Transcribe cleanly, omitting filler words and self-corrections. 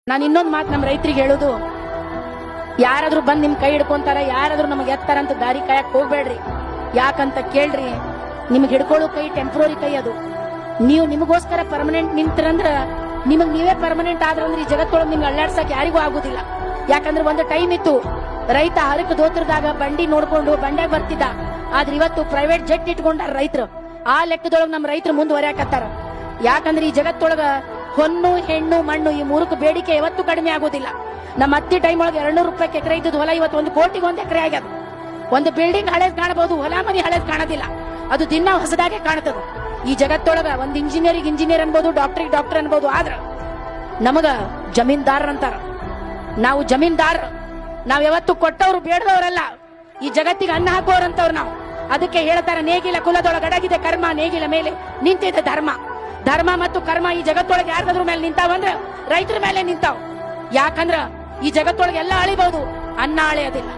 ನಾನು ಇನ್ನೊಂದು ಮಾತು ನಮ್ಮ ರೈತರಿಗೆ ಹೇಳುದು, ಯಾರಾದ್ರೂ ಬಂದ್ ನಿಮ್ ಕೈ ಹಿಡ್ಕೊಂತಾರ, ಯಾರಾದ್ರೂ ನಮಗೆ ಎತ್ತಾರ ಅಂತ ದಾರಿ ಕಾಯಕ್ ಹೋಗ್ಬೇಡ್ರಿ. ಯಾಕಂತ ಕೇಳ್ರಿ, ನಿಮ್ಗೆ ಹಿಡ್ಕೊಳ್ಳೋ ಕೈ ಟೆಂಪ್ರರಿ ಕೈ. ಅದು ನೀವು ನಿಮಗೋಸ್ಕರ ಪರ್ಮನೆಂಟ್ ನಿಂತ್ರಂದ್ರ ನಿಮಗ್ ನೀವೇ ಪರ್ಮನೆಂಟ್ ಆದ್ರಂದ್ರೆ ಈ ಜಗತ್ತೊಳಗೆ ನಿಮ್ಗೆ ಅಳ್ಳಾಡ್ಸಕ್ ಯಾರಿಗೂ ಆಗುದಿಲ್ಲ. ಯಾಕಂದ್ರೆ ಒಂದು ಟೈಮ್ ಇತ್ತು, ರೈತ ಹರಕ ದೋತ್ರದಾಗ ಬಂಡಿ ನೋಡ್ಕೊಂಡು ಬಂಡ್ಯಾಗ ಬರ್ತಿದ್ದ. ಆದ್ರೆ ಇವತ್ತು ಪ್ರೈವೇಟ್ ಜೆಟ್ ಇಟ್ಕೊಂಡಾರ ರೈತರು. ಆ ಲೆಕ್ಕದೊಳಗ ನಮ್ಮ ರೈತರು ಮುಂದುವರ್ಯಾಕತ್ತಾರ. ಯಾಕಂದ್ರೆ ಈ ಜಗತ್ತೊಳಗ ಹೊನ್ನು ಹೆಣ್ಣು ಮಣ್ಣು ಈ ಮೂರಕ್ಕೆ ಬೇಡಿಕೆ ಯಾವತ್ತೂ ಕಡಿಮೆ ಆಗೋದಿಲ್ಲ. ನಮ್ಮ ಹತ್ತಿ ಟೈಮ್ ಒಳಗೆ 200 ರೂಪಾಯಿ ಎಕರೆ ಇದ್ದದ್ದು ಹೊಲ ಇವತ್ತು 1 ಕೋಟಿಗೆ 1 ಎಕರೆ ಆಗ್ಯದ. ಒಂದು ಬಿಲ್ಡಿಂಗ್ ಹಳೇದ್ ಕಾಣಬಹುದು, ಹೊಲ ಮನಿ ಹಳೇದ್ ಕಾಣೋದಿಲ್ಲ. ಅದು ದಿನ ಹೊಸದಾಗೆ ಕಾಣ್ತದ. ಈ ಜಗತ್ತೊಳಗ ಒಂದು ಇಂಜಿನಿಯರ್ ಅನ್ಬೋದು, ಡಾಕ್ಟರ್ ಅನ್ಬೋದು. ಆದ್ರ ನಮಗ ಜಮೀನ್ದಾರ್ ಅಂತಾರ. ನಾವು ಜಮೀನ್ದಾರ್. ನಾವ್ ಯಾವತ್ತು ಕೊಟ್ಟವ್ರು ಬೇಡದವ್ರಲ್ಲ, ಈ ಜಗತ್ತಿಗೆ ಅನ್ನ ಹಾಕೋರಂತವ್ರು ನಾವು. ಅದಕ್ಕೆ ಹೇಳ್ತಾರ, ನೇಗಿಲ ಕುಲದೊಳಗಡಗಿದೆ ಕರ್ಮ, ನೇಗಿಲ ಮೇಲೆ ನಿಂತಿದೆ ಧರ್ಮ. ಧರ್ಮ ಮತ್ತು ಕರ್ಮ ಈ ಜಗತ್ತೊಳಗೆ ಯಾರ್ದಾದ್ರ ಮೇಲೆ ನಿಂತಾವಂದ್ರ ರೈತರ ಮೇಲೆ ನಿಂತಾವ್. ಯಾಕಂದ್ರ ಈ ಜಗತ್ತೊಳಗೆ ಎಲ್ಲ ಅಳಿಬಹುದು, ಅನ್ನ ಅಳೆಯೋದಿಲ್ಲ.